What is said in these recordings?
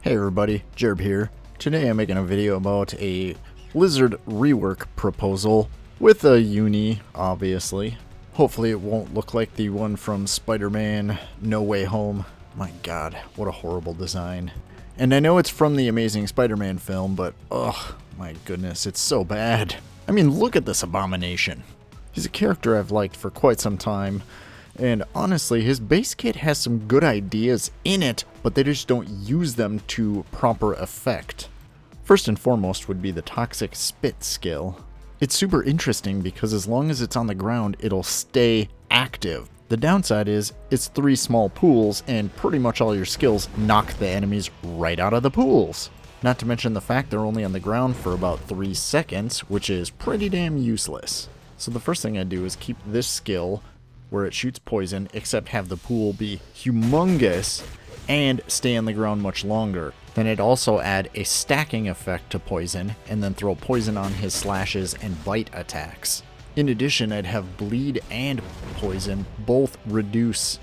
Hey everybody, Jerb here. Today I'm making a video about a lizard rework proposal with a uni, obviously. Hopefully it won't look like the one from Spider-Man No Way Home. My god, what a horrible design. And I know it's from the Amazing Spider-Man film, but ugh, my goodness, it's so bad. I mean, look at this abomination. He's a character I've liked for quite some time. And honestly, his base kit has some good ideas in it, but they just don't use them to proper effect. First and foremost would be the toxic spit skill. It's super interesting because as long as it's on the ground, it'll stay active. The downside is it's 3 small pools and pretty much all your skills knock the enemies right out of the pools. Not to mention the fact they're only on the ground for about 3 seconds, which is pretty damn useless. So the first thing I do is keep this skill where it shoots poison, except have the pool be humongous and stay on the ground much longer. Then I'd also add a stacking effect to poison, and then throw poison on his slashes and bite attacks. In addition, I'd have bleed and poison both reduce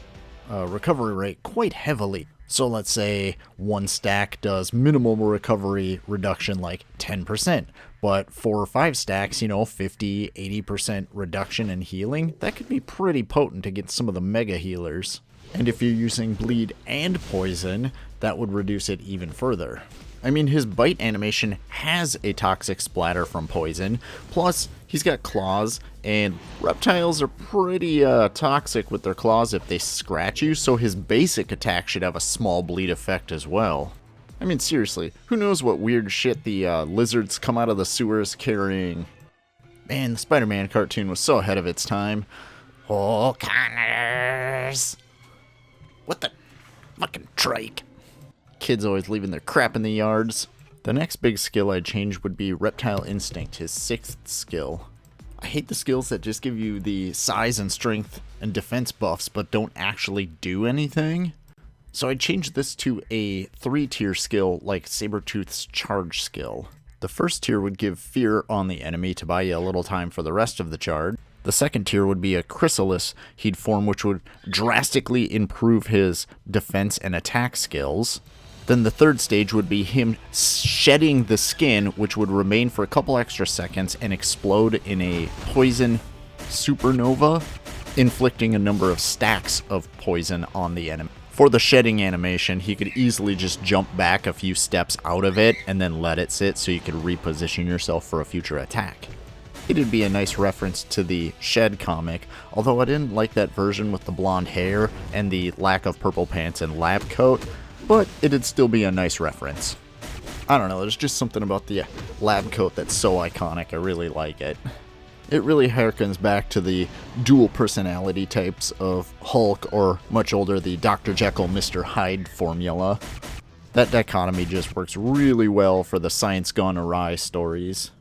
recovery rate quite heavily. So let's say 1 stack does minimal recovery reduction like 10%, but 4 or 5 stacks, 50, 80% reduction in healing, that could be pretty potent against some of the mega healers. And if you're using bleed and poison, that would reduce it even further. I mean, his bite animation has a toxic splatter from poison, plus he's got claws, and reptiles are pretty toxic with their claws if they scratch you, so his basic attack should have a small bleed effect as well. I mean, seriously, who knows what weird shit the lizards come out of the sewers carrying? Man, the Spider-Man cartoon was so ahead of its time. Oh, Connors! What the fucking trike? Kids always leaving their crap in the yards. The next big skill I'd change would be Reptile Instinct, his 6th skill. I hate the skills that just give you the size and strength and defense buffs but don't actually do anything. So I'd change this to a 3-tier skill like Sabretooth's charge skill. The first tier would give fear on the enemy to buy you a little time for the rest of the charge. The second tier would be a chrysalis he'd form, which would drastically improve his defense and attack skills. Then the third stage would be him shedding the skin, which would remain for a couple extra seconds and explode in a poison supernova, inflicting a number of stacks of poison on the enemy. For the shedding animation, he could easily just jump back a few steps out of it and then let it sit so you could reposition yourself for a future attack. It'd be a nice reference to the Shed comic, although I didn't like that version with the blonde hair and the lack of purple pants and lab coat, but it'd still be a nice reference. I don't know, there's just something about the lab coat that's so iconic, I really like it. It really harkens back to the dual personality types of Hulk, or much older, the Dr. Jekyll, Mr. Hyde formula. That dichotomy just works really well for the science gone awry stories.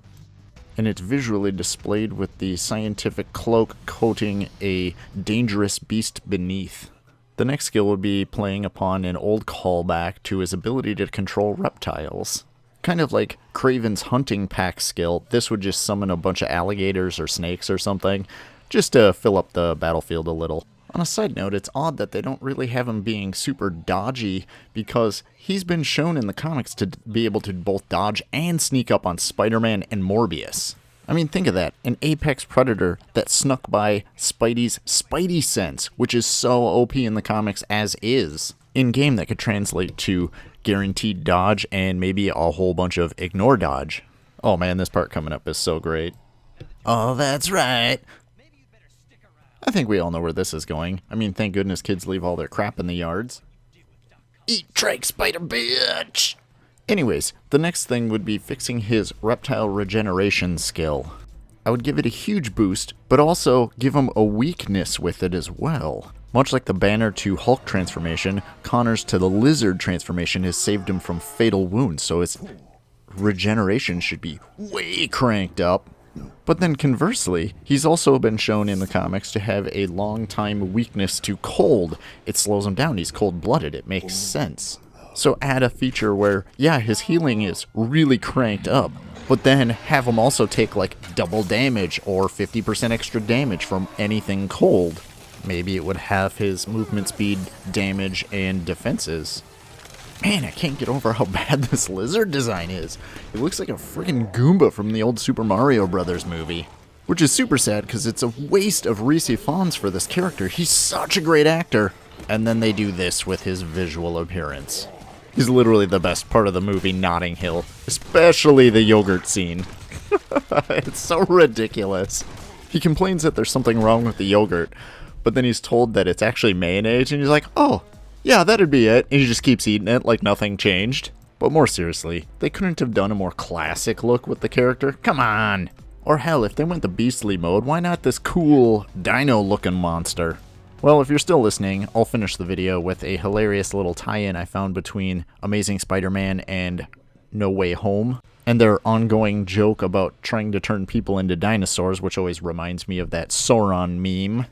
And it's visually displayed with the scientific cloak coating a dangerous beast beneath. The next skill would be playing upon an old callback to his ability to control reptiles. Kind of like Kraven's hunting pack skill, this would just summon a bunch of alligators or snakes or something, just to fill up the battlefield a little. On a side note, it's odd that they don't really have him being super dodgy, because he's been shown in the comics to be able to both dodge and sneak up on Spider-Man and Morbius. I mean, think of that, an apex predator that snuck by Spidey's Spidey sense, which is so OP in the comics as is. In-game, that could translate to guaranteed dodge and maybe a whole bunch of ignore dodge. Oh man, this part coming up is so great. Oh, that's right. I think we all know where this is going. I mean, thank goodness kids leave all their crap in the yards. Eat trike, spider bitch! Anyways, the next thing would be fixing his Reptile Regeneration skill. I would give it a huge boost, but also give him a weakness with it as well. Much like the Banner to Hulk transformation, Connors to the Lizard transformation has saved him from fatal wounds, so his regeneration should be way cranked up. But then conversely, he's also been shown in the comics to have a long-time weakness to cold. It slows him down, he's cold-blooded, it makes sense. So add a feature where, yeah, his healing is really cranked up, but then have him also take like double damage or 50% extra damage from anything cold. Maybe it would have his movement speed, damage, and defenses. Man, I can't get over how bad this lizard design is. It looks like a friggin' Goomba from the old Super Mario Brothers movie. Which is super sad because it's a waste of Reese Fonds for this character. He's such a great actor. And then they do this with his visual appearance. He's literally the best part of the movie Notting Hill. Especially the yogurt scene. It's so ridiculous. He complains that there's something wrong with the yogurt, but then he's told that it's actually mayonnaise, and he's like, oh, yeah, that'd be it. And he just keeps eating it like nothing changed. But more seriously, they couldn't have done a more classic look with the character? Come on! Or hell, if they went the beastly mode, why not this cool, dino-looking monster? Well, if you're still listening, I'll finish the video with a hilarious little tie-in I found between Amazing Spider-Man and No Way Home, and their ongoing joke about trying to turn people into dinosaurs, which always reminds me of that Sauron meme.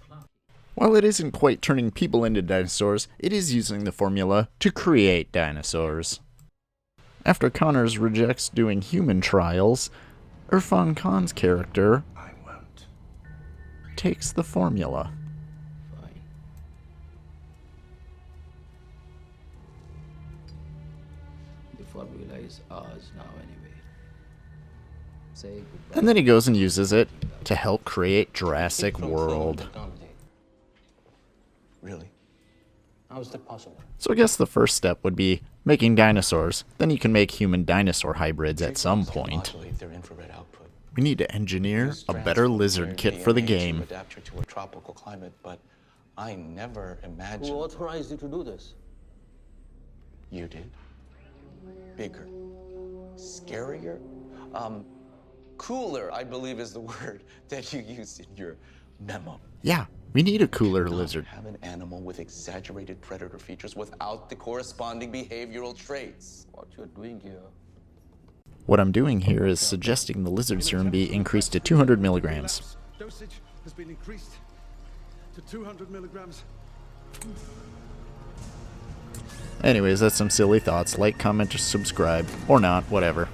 While it isn't quite turning people into dinosaurs, it is using the formula to create dinosaurs. After Connors rejects doing human trials, Irfan Khan's character takes the formula. Fine. The formula is ours now anyway. Say goodbye. And then he goes and uses it to help create Jurassic World. Really? How is that possible? So I guess the first step would be making dinosaurs. Then you can make human-dinosaur hybrids at some point. We need to engineer a better lizard kit for the game. Adapt to a tropical climate, but I never imagined. Who authorized you to do this? You did. Bigger. Scarier. Cooler, I believe is the word that you used in your memo. Yeah, we need a cooler lizard. Have an animal with exaggerated predator features without the corresponding behavioral traits. What you're doing here. What I'm doing here is suggesting the lizard serum be increased to 200 milligrams. Dosage has been increased to 200 milligrams. Anyways, that's some silly thoughts. Like, comment, or subscribe. Or not, whatever.